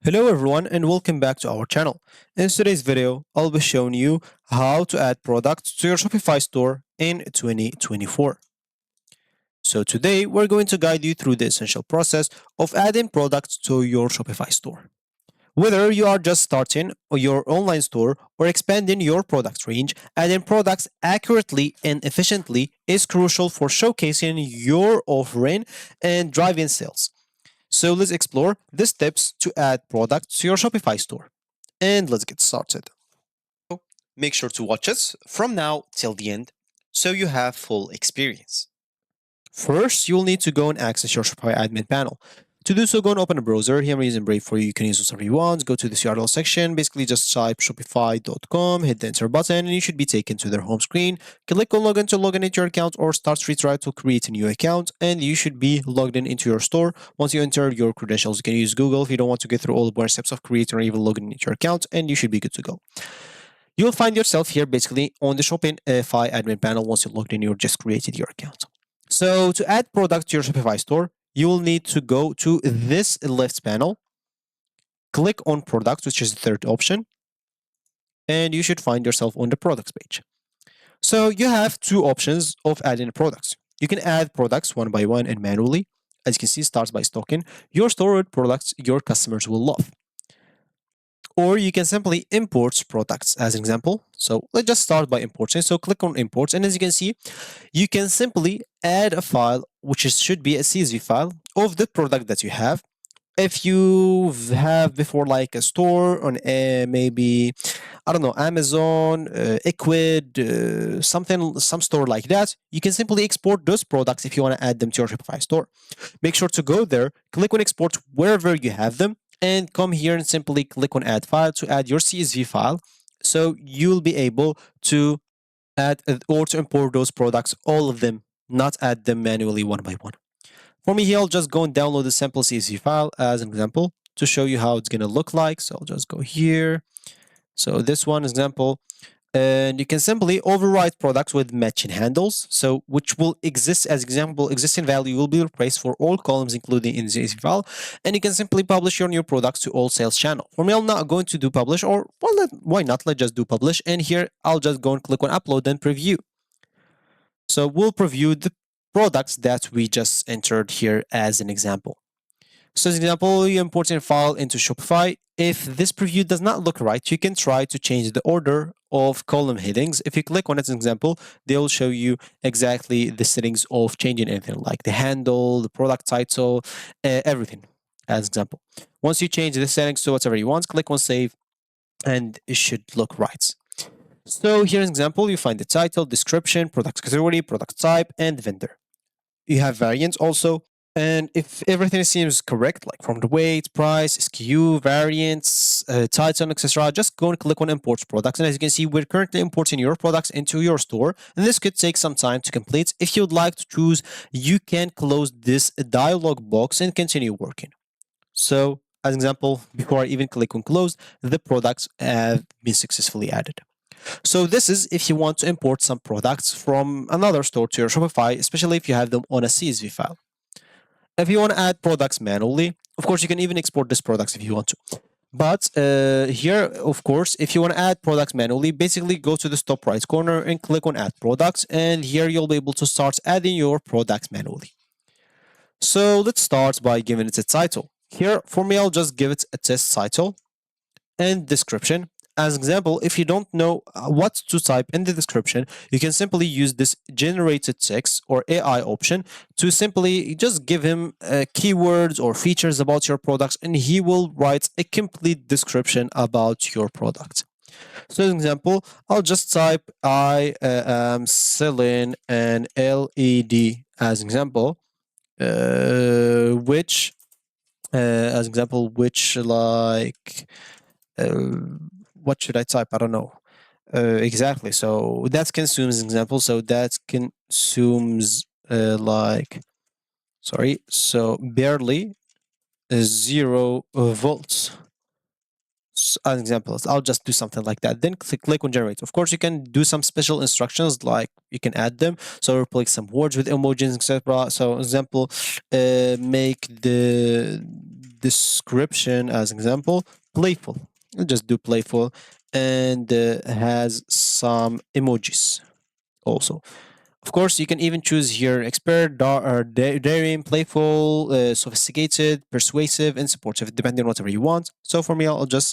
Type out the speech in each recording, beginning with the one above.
Hello everyone and welcome back to our channel. In today's video, I'll be showing you how to add products to your Shopify store in 2024. So today, we're going to guide you through the essential process of adding products to your Shopify store. Whether you are just starting your online store or expanding your product range, adding products accurately and efficiently is crucial for showcasing your offering and driving sales. So let's explore the steps to add products to your Shopify store. And let's get started. Make sure to watch us from now till the end so you have full experience. First, you'll need to go and access your Shopify admin panel. To do so, go and open a browser. Here I'm using Brave for you. You can use whatever you want. Go to the URL section. Basically, just type shopify.com, hit the enter button, and you should be taken to their home screen. Click on login to log in into your account or start free trial to create a new account, and you should be logged in into your store. Once you enter your credentials, you can use Google if you don't want to get through all the more steps of creating or even logging into your account, and you should be good to go. You'll find yourself here basically on the Shopify admin panel once you logged in, you just created your account. So to add product to your Shopify store, you will need to go to this left panel, click on products, which is the third option, and you should find yourself on the products page. So you have two options of adding products. You can add products one by one and manually. As you can see, it starts by stocking your store with products your customers will love. Or you can simply import products as an example. So let's just start by importing. So click on imports, and as you can see, you can simply add a file, which should be a CSV file of the product that you have. If you have before like a store on maybe, I don't know, Amazon, Equid, some store like that, you can simply export those products if you want to add them to your Shopify store. Make sure to go there, click on export wherever you have them, and come here and simply click on add file to add your CSV file. So you'll be able to add or to import those products, all of them, not add them manually one by one. For me here, I'll just go and download the sample CSV file as an example to show you how it's going to look like. So I'll just go here. So this one example, and you can simply override products with matching handles. So which will exist as example, existing value will be replaced for all columns including in the CSV file. And you can simply publish your new products to all sales channel. For me, I'm not going to do publish, or well, why not? Let's just do publish. And here I'll just go and click on upload and preview. So we'll preview the products that we just entered here as an example. So as an example, you import a file into Shopify. If this preview does not look right, you can try to change the order of column headings. If you click on it as an example, they will show you exactly the settings of changing anything like the handle, the product title, everything as an example. Once you change the settings to whatever you want, click on save and it should look right. So here's an example. You find the title, description, product category, product type, and vendor. You have variants also. And if everything seems correct, like from the weight, price, SKU, variants, title, etc., just go and click on import products. And as you can see, we're currently importing your products into your store. And this could take some time to complete. If you'd like to choose, you can close this dialog box and continue working. So as an example, before I even click on close, the products have been successfully added. So this is if you want to import some products from another store to your Shopify, especially if you have them on a CSV file. If you want to add products manually, of course, you can even export these products if you want to. But here, of course, if you want to add products manually, basically go to the top right corner and click on add products. And here you'll be able to start adding your products manually. So let's start by giving it a title. Here, for me, I'll just give it a test title and description. As an example, if you don't know what to type in the description, you can simply use this generated text or AI option to simply just give him keywords or features about your products, and he will write a complete description about your product. So as an example, I'll just type I am selling an LED as an example, which as example, which like what should I type? I don't know exactly. So that consumes example. So that consumes sorry. So barely 0 volts. As examples, I'll just do something like that. Then click on generate. Of course, you can do some special instructions, like you can add them. So replace some words with emojis, etc. So example, make description as example, playful. I'll just do playful and has some emojis also. Of course, you can even choose here expert, daring, playful, sophisticated, persuasive, and supportive, depending on whatever you want. So for me, I'll just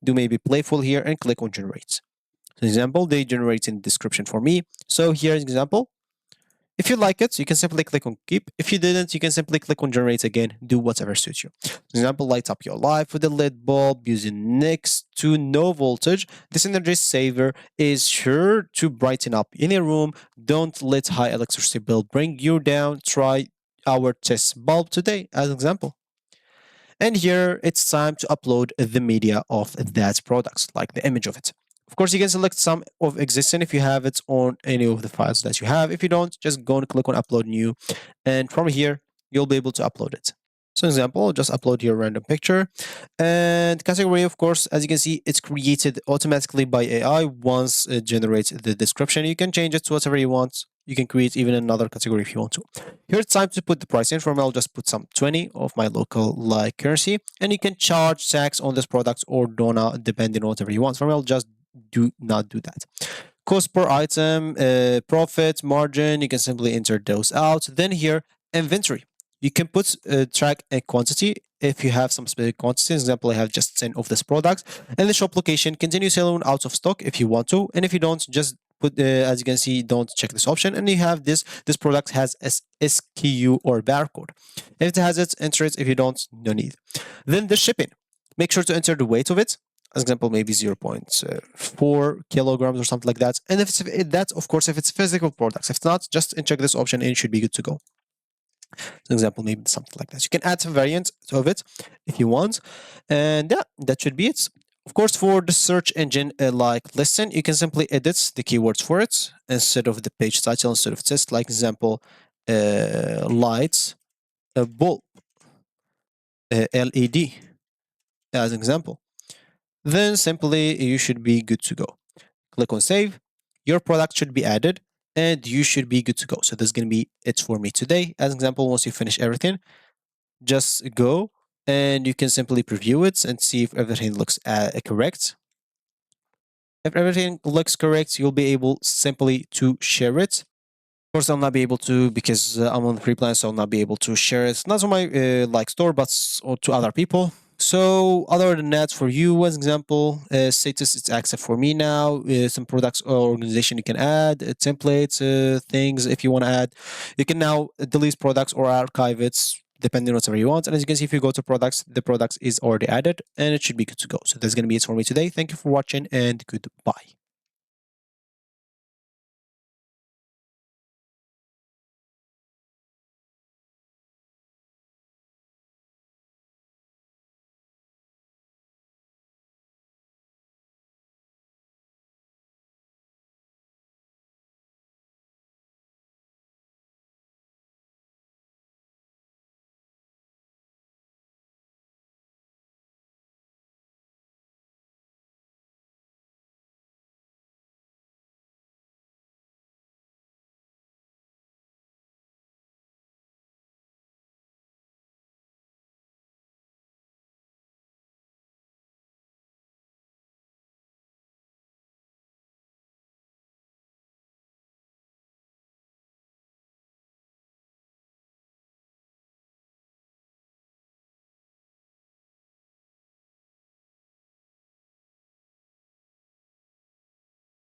do maybe playful here and click on generate. For example, they generate in description for me. So here's example. If you like it, you can simply click on keep. If you didn't, you can simply click on generate again. Do whatever suits you. For example, light up your life with a LED bulb using next to no voltage. This energy saver is sure to brighten up any room. Don't let high electricity bill bring you down. Try our test bulb today as an example. And here it's time to upload the media of that product, like the image of it. Of course, you can select some of existing if you have it on any of the files that you have. If you don't, just go and click on upload new. And from here, you'll be able to upload it. So example, I'll just upload your random picture. And category, of course, as you can see, it's created automatically by AI once it generates the description. You can change it to whatever you want. You can create even another category if you want to. Here it's time to put the price in. For me, I'll just put some 20 of my local like currency. And you can charge tax on this product or donut depending on whatever you want. For me, I'll just do not do that. Cost per item, profit, margin, you can simply enter those out. Then here, inventory. You can put track a quantity if you have some specific quantity. Example, I have just 10 of this product. And the shop location, continue selling out of stock if you want to. And if you don't, just put, as you can see, don't check this option. And you have this product has SKU or barcode. If it has it, enter it. If you don't, no need. Then the shipping. Make sure to enter the weight of it. As example, maybe 0.4 kilograms or something like that. And if that's, of course, if it's physical products. If it's not, just check this option and it should be good to go. For example, maybe something like that. You can add some variants of it if you want. And yeah, that should be it. Of course, for the search engine like listen, you can simply edit the keywords for it instead of the page title, instead of test, like example, lights, a bulb, LED as an example. Then simply you should be good to go. Click on save. Your product should be added and you should be good to go. So this is going to be it for me today. As an example, once you finish everything, just go and you can simply preview it and see if everything looks correct. If everything looks correct, you'll be able simply to share it. Of course, I'll not be able to because I'm on the free plan, so I'll not be able to share it. Not on my like store, but to other people. So other than that, for you, as example, status it's active for me now. Some products or organization you can add, templates, things if you want to add. You can now delete products or archive it depending on whatever you want. And as you can see, if you go to products, the products is already added and it should be good to go. So that's going to be it for me today. Thank you for watching and goodbye.